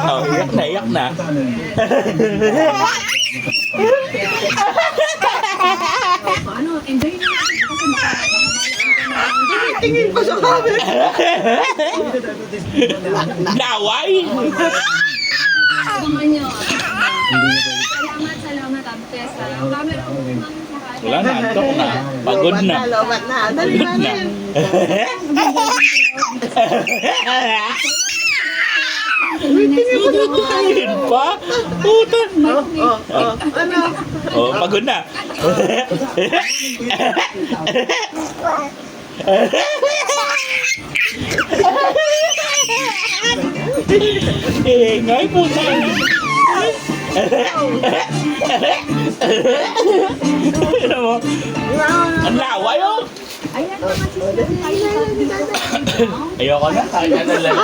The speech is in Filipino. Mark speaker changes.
Speaker 1: Oh, iyak na, iyak na.
Speaker 2: Ano, enjoy na natin kasi
Speaker 3: Tingin pa sa camera.
Speaker 1: Laway!
Speaker 2: Abangan nyo. Salamat, Abtes. Camera ko naman sa
Speaker 1: Wala na, antok na. Pagod na.
Speaker 3: Lobat na. Dali na
Speaker 1: Pagod na.
Speaker 3: rin.
Speaker 1: Yun pa? Putan.
Speaker 3: Ano?
Speaker 1: Oh, pagod na. Ngay po tayo. Ano mo? Ang laway oh.
Speaker 2: Ayan, mga chismis.
Speaker 1: Ayoko na. Kaya na lang.